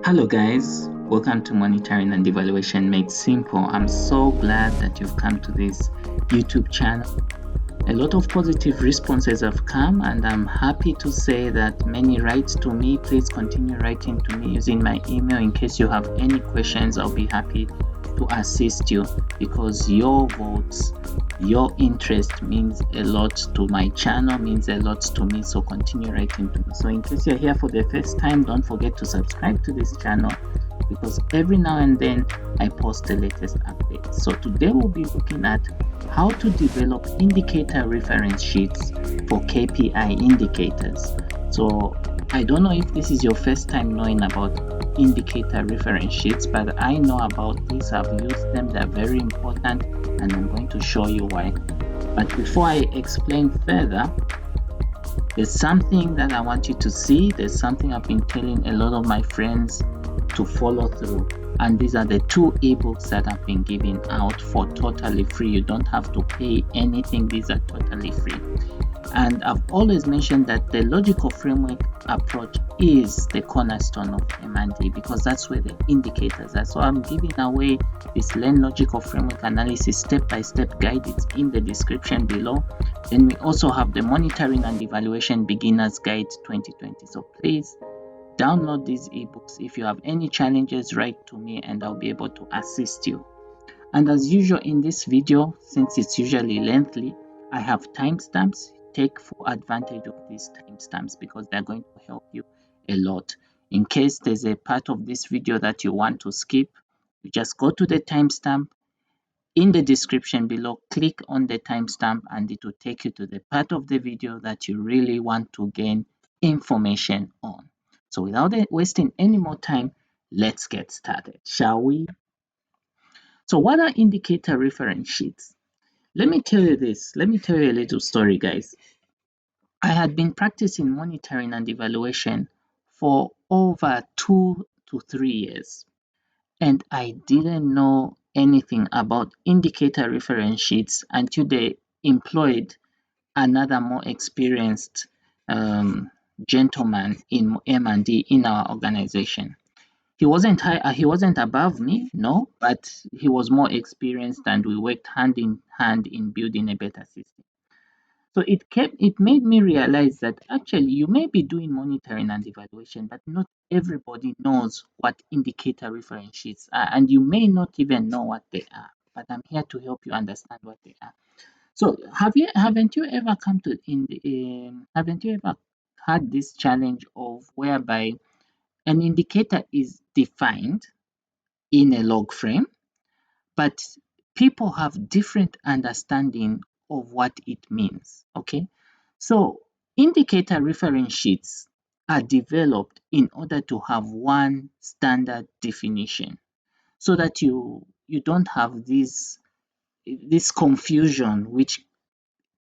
Hello guys, welcome to Monitoring and Evaluation Made Simple. I'm so glad that you've come to this YouTube channel. A lot of positive responses have come and I'm happy to say that many write to me. Please continue writing to me using my email. In case you have any questions, I'll be happy to assist you because your votes, your interest means a lot to my channel, means a lot to me. So continue writing to me. So in case you're here for the first time, don't forget to subscribe to this channel because every now and then I post the latest updates. So today we'll be looking at how to develop indicator reference sheets for KPI indicators. So I don't know if this is your first time knowing about indicator reference sheets, but I know about this. I've used them. They're very important and I'm going to show you why. But before I explain further, there's something that I want you to see. There's something I've been telling a lot of my friends to follow through, and these are the two ebooks that I've been giving out for totally free. You don't have to pay anything. These are totally free. And I've always mentioned that the logical framework approach is the cornerstone of M&D because that's where the indicators are. So I'm giving away this Learn Logical Framework Analysis step-by-step guide. It's in the description below. Then we also have the Monitoring and Evaluation Beginner's Guide 2020. So please download these ebooks. If you have any challenges, write to me and I'll be able to assist you. And as usual in this video, since it's usually lengthy, I have timestamps. Take full advantage of these timestamps because they're going to help you a lot. In case there's a part of this video that you want to skip, you just go to the timestamp in the description below, click on the timestamp and it will take you to the part of the video that you really want to gain information on. So without wasting any more time, let's get started, shall we? So what are indicator reference sheets? Let me tell you this. Let me tell you a little story, guys. I had been practicing monitoring and evaluation for over 2 to 3 years, and I didn't know anything about indicator reference sheets until they employed another more experienced gentleman in M&D in our organization. He wasn't he wasn't above me, no, but he was more experienced and we worked hand in hand in building a better system. So it made me realize that actually you may be doing monitoring and evaluation, but not everybody knows what indicator reference sheets are, and you may not even know what they are. But I'm here to help you understand what they are. So haven't you ever come to haven't you ever had this challenge of whereby an indicator is defined in a log frame, but people have different understanding of what it means, okay? So indicator reference sheets are developed in order to have one standard definition so that you don't have this confusion which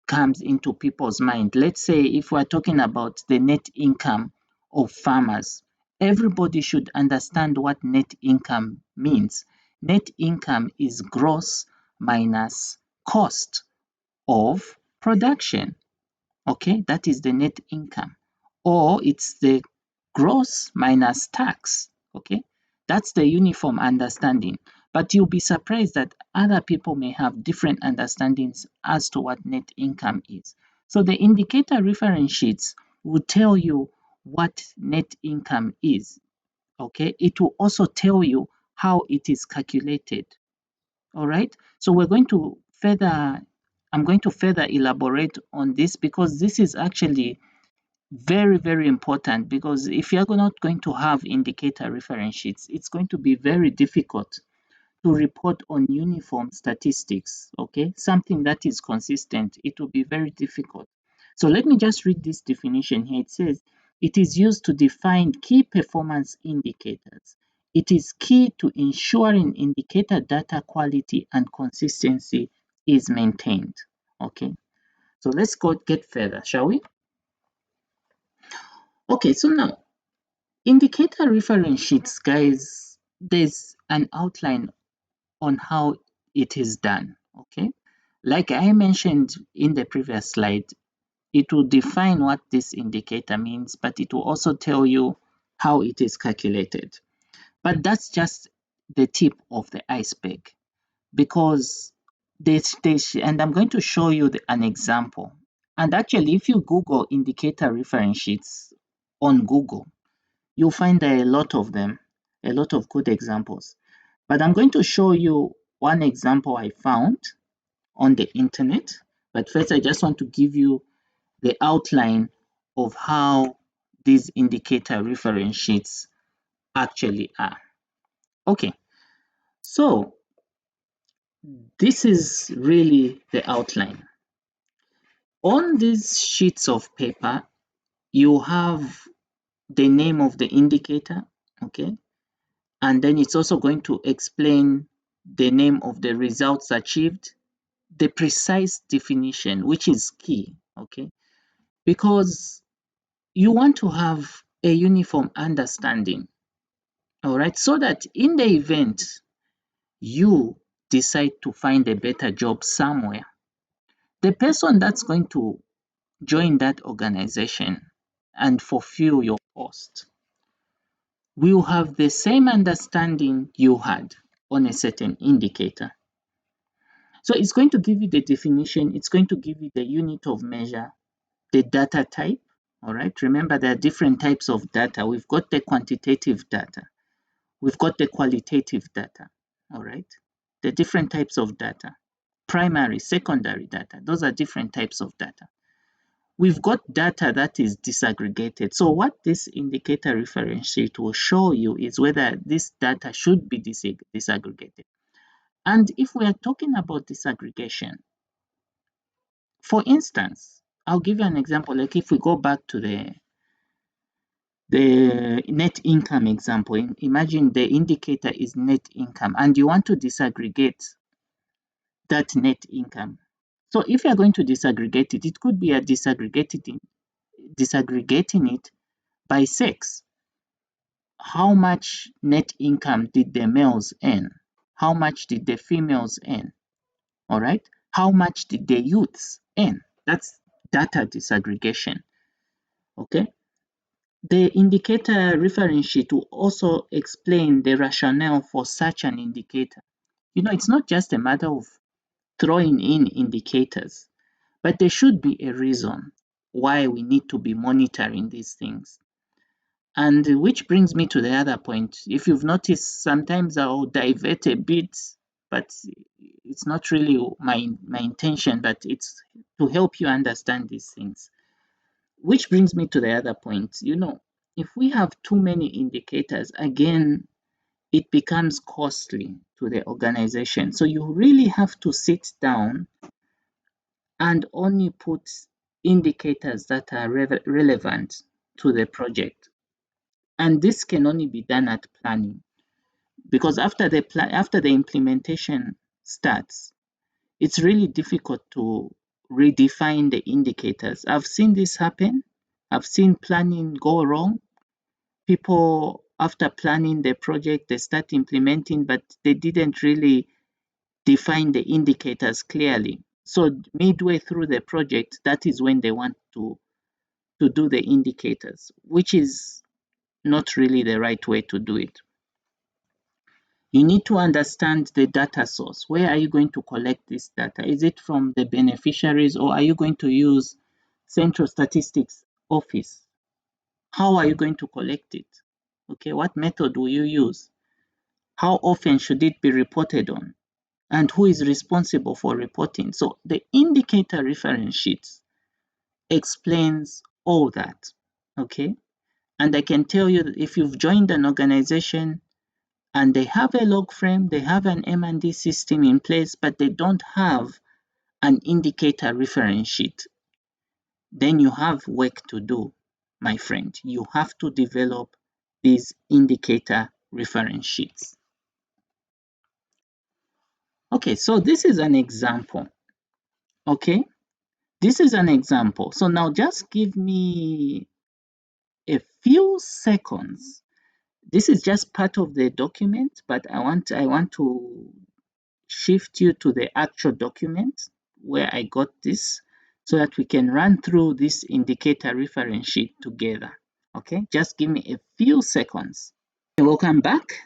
comes into people's mind. Let's say if we're talking about the net income of farmers, everybody should understand what net income means. Net income is gross minus cost of production. Okay, that is the net income. Or it's the gross minus tax. Okay, that's the uniform understanding. But you'll be surprised that other people may have different understandings as to what net income is. So the indicator reference sheets will tell you what net income is. Okay, it will also tell you how it is calculated. All right, so I'm going to further elaborate on this because this is actually very, very important, because if you're not going to have indicator reference sheets, it's going to be very difficult to report on uniform statistics, okay? Something that is consistent, it will be very difficult. So let me just read this definition here. It says, it is used to define key performance indicators. It is key to ensuring indicator data quality and consistency is maintained, okay? So let's get further, shall we? Okay, so now, indicator reference sheets, guys, there's an outline on how it is done, okay? Like I mentioned in the previous slide, it will define what this indicator means, but it will also tell you how it is calculated. But that's just the tip of the iceberg, because and I'm going to show you an example. And actually, if you Google indicator reference sheets on Google, you'll find there are a lot of them, a lot of good examples. But I'm going to show you one example I found on the internet. But first, I just want to give you the outline of how these indicator reference sheets actually are. Okay, so this is really the outline. On these sheets of paper, you have the name of the indicator, okay? And then it's also going to explain the name of the results achieved, the precise definition, which is key, okay? Because you want to have a uniform understanding, all right? So that in the event you decide to find a better job somewhere, the person that's going to join that organization and fulfill your post will have the same understanding you had on a certain indicator. So it's going to give you the definition, it's going to give you the unit of measure, the data type. All right, remember there are different types of data. We've got the quantitative data, we've got the qualitative data. All right, the different types of data, primary, secondary data, those are different types of data. We've got data that is disaggregated. So what this indicator reference sheet will show you is whether this data should be disaggregated. And if we are talking about disaggregation, for instance, I'll give you an example. Like if we go back to the net income example, imagine the indicator is net income and you want to disaggregate that net income. So if you're going to disaggregate it, it could be a disaggregating it by sex. How much net income did the males earn? How much did the females earn? All right. How much did the youths earn? That's data disaggregation. Okay. The indicator reference sheet will also explain the rationale for such an indicator. You know, it's not just a matter of throwing in indicators, but there should be a reason why we need to be monitoring these things. And which brings me to the other point. If you've noticed, sometimes I'll divert a bit, but it's not really my intention, but it's to help you understand these things. Which brings me to the other point. You know, if we have too many indicators, again, it becomes costly to the organization. So you really have to sit down and only put indicators that are relevant to the project. And this can only be done at planning, because after the implementation starts, it's really difficult to redefine the indicators. I've seen this happen. I've seen planning go wrong. People, after planning the project, they start implementing, but they didn't really define the indicators clearly. So midway through the project, that is when they want to do the indicators, which is not really the right way to do it. You need to understand the data source. Where are you going to collect this data? Is it from the beneficiaries, or are you going to use Central Statistics Office? How are you going to collect it? Okay, what method will you use? How often should it be reported on? And who is responsible for reporting? So the indicator reference sheets explains all that, okay? And I can tell you that if you've joined an organization and they have a log frame, they have an M&D system in place, but they don't have an indicator reference sheet, then you have work to do, my friend. You have to develop these indicator reference sheets. Okay, so this is an example. Okay, this is an example. So now just give me a few seconds. This is just part of the document, but I want to shift you to the actual document where I got this, so that we can run through this indicator reference sheet together. Okay, just give me a few seconds. Welcome back.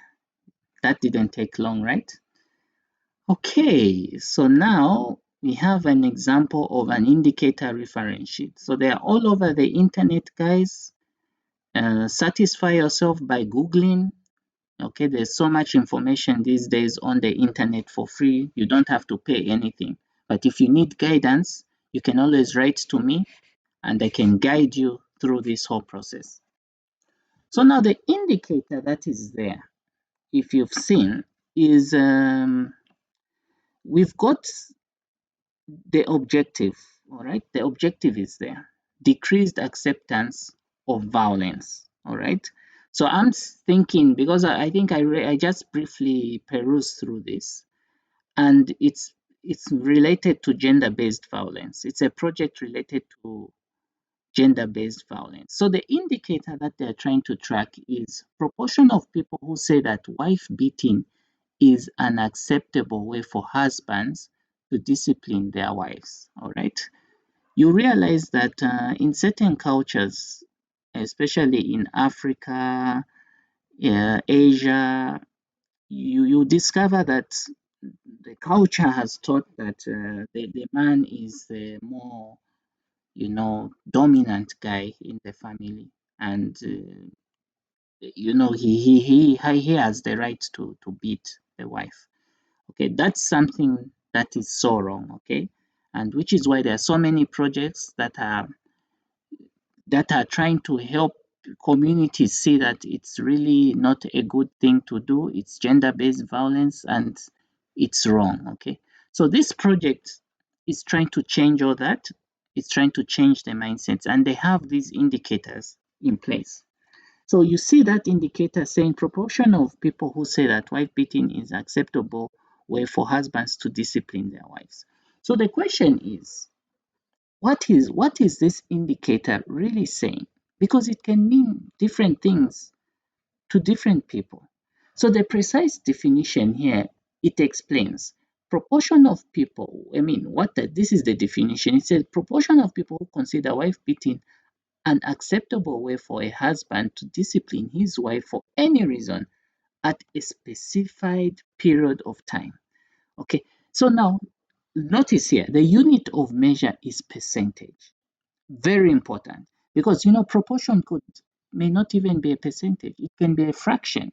That didn't take long, right? Okay, so now we have an example of an indicator reference sheet. So they are all over the internet, guys. Satisfy yourself by Googling. Okay, there's so much information these days on the internet for free. You don't have to pay anything. But if you need guidance, you can always write to me and I can guide you through this whole process. So now the indicator that is there, if you've seen, is we've got the objective, all right? The objective is there. Decreased acceptance of violence, all right? So I'm thinking, because I think I just briefly perused through this, and it's related to gender-based violence. It's a project related to gender-based violence. So the indicator that they're trying to track is proportion of people who say that wife beating is an acceptable way for husbands to discipline their wives. All right. You realize that in certain cultures, especially in Africa, Asia, you discover that the culture has taught that the man is the more, dominant guy in the family, and he has the right to beat the wife. Okay, that's something that is so wrong. Okay, and which is why there are so many projects that are trying to help communities see that it's really not a good thing to do. It's gender-based violence and it's wrong. Okay, so this project is trying to change all that. It's trying to change the mindsets, and they have these indicators in place. So you see that indicator saying proportion of people who say that wife beating is acceptable way for husbands to discipline their wives. So the question is, what is this indicator really saying? Because it can mean different things to different people. So the precise definition here, it explains proportion of people. I mean, this is the definition. It says proportion of people who consider wife beating an acceptable way for a husband to discipline his wife for any reason at a specified period of time. Okay, so now notice here the unit of measure is percentage. Very important, because proportion may not even be a percentage. It can be a fraction,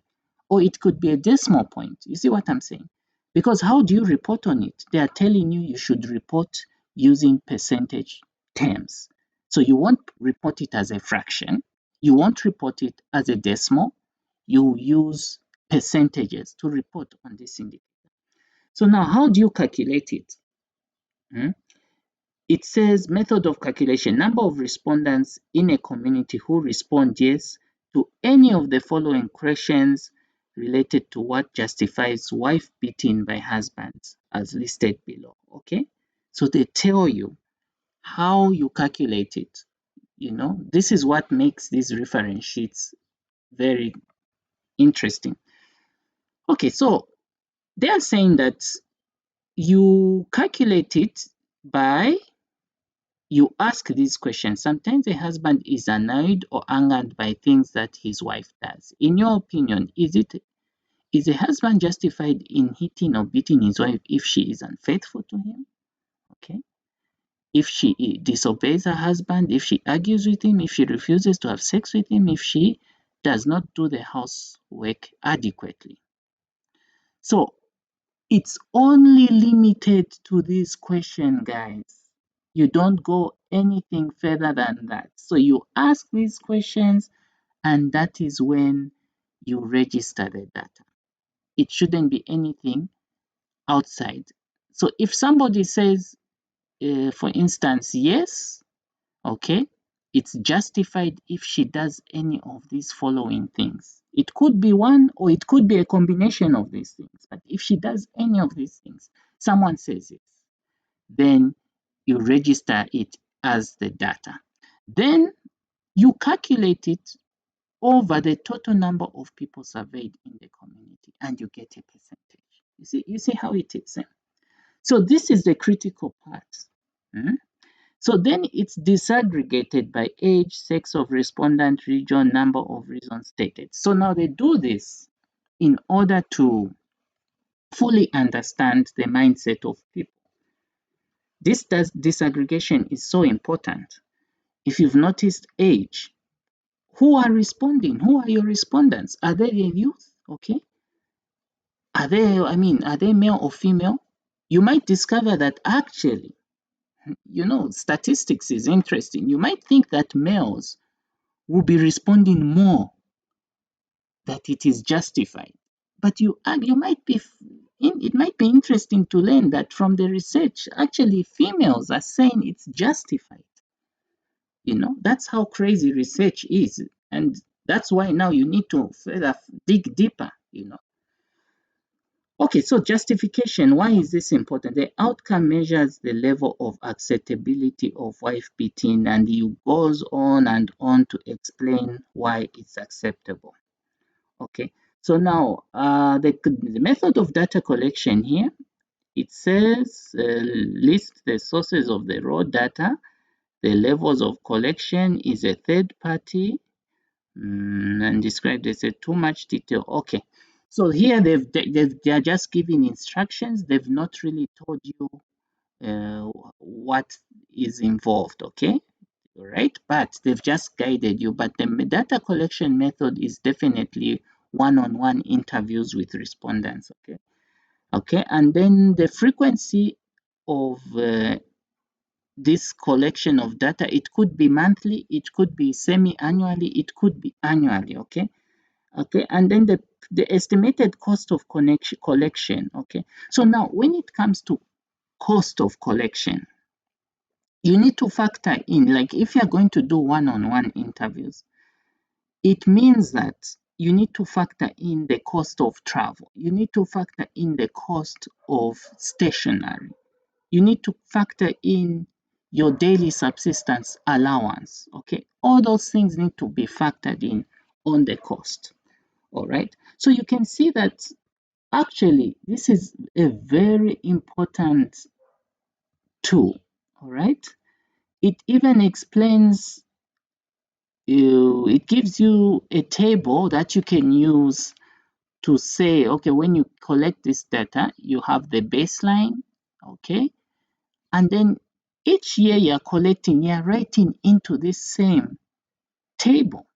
or it could be a decimal point. You see what I'm saying? Because how do you report on it? They are telling you should report using percentage terms. So you won't report it as a fraction, you won't report it as a decimal, you use percentages to report on this indicator. So now how do you calculate it? Hmm? It says method of calculation, number of respondents in a community who respond yes to any of the following questions related to what justifies wife beating by husbands as listed below. Okay, so they tell you how you calculate it. This is what makes these reference sheets very interesting. Okay, so they are saying that you calculate it by you ask these questions. Sometimes a husband is annoyed or angered by things that his wife does. In your opinion, is a husband justified in hitting or beating his wife if she is unfaithful to him? Okay. If she disobeys her husband, if she argues with him, if she refuses to have sex with him, if she does not do the housework adequately. So it's only limited to this question, guys. You don't go anything further than that. So you ask these questions, and that is when you register the data. It shouldn't be anything outside. So if somebody says, for instance, yes, okay, it's justified if she does any of these following things. It could be one or it could be a combination of these things. But if she does any of these things, someone says it, then you register it as the data. Then you calculate it over the total number of people surveyed in the community and you get a percentage. You see how it is. So this is the critical part. So then it's disaggregated by age, sex of respondent, region, number of reasons stated. So now they do this in order to fully understand the mindset of people. This disaggregation is so important. If you've noticed age, who are responding? Who are your respondents? Are they the youth? Okay. Are they male or female? You might discover that actually, statistics is interesting. You might think that males will be responding more, that it is justified. But you might be, it might be interesting to learn that from the research, actually females are saying it's justified. That's how crazy research is. And that's why now you need to further dig deeper. Okay, so justification, why is this important? The outcome measures the level of acceptability of wife beating, and he goes on and on to explain why it's acceptable. Okay, so now the method of data collection here, it says list the sources of the raw data. The levels of collection is a third party and describe, they said too much detail. Okay, so here they are just giving instructions. They've not really told you what is involved. Okay, right? But they've just guided you. But the data collection method is definitely one-on-one interviews with respondents. Okay, and then the frequency of this collection of data, it could be monthly, it could be semi-annually, it could be annually. Okay, and then the estimated cost of collection. Okay, so now when it comes to cost of collection, you need to factor in, like if you're going to do one-on-one interviews, it means that you need to factor in the cost of travel, you need to factor in the cost of stationery, you need to factor in your daily subsistence allowance. Okay, all those things need to be factored in on the cost. All right, so you can see that actually this is a very important tool. All right, it even explains you, it gives you a table that you can use to say, okay, when you collect this data, you have the baseline. Okay, and then each year you're collecting, you're writing into this same table,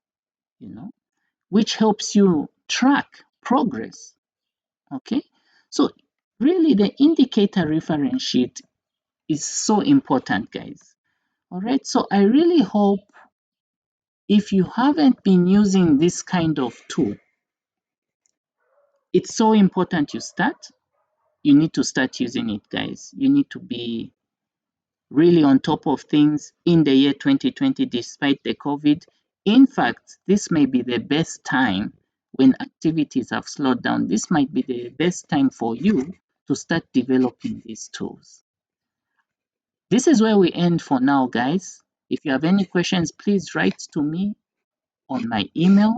which helps you track progress. Okay, so really the indicator reference sheet is so important, guys. All right, so I really hope, if you haven't been using this kind of tool, it's so important you start. You need to start using it, guys. You need to be really on top of things in the year 2020 despite the COVID. In fact, this may be the best time when activities have slowed down. This might be the best time for you to start developing these tools. This is where we end for now, guys. If you have any questions, please write to me on my email.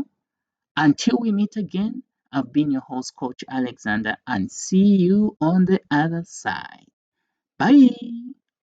Until we meet again, I've been your host, Coach Alexander, and see you on the other side. Bye.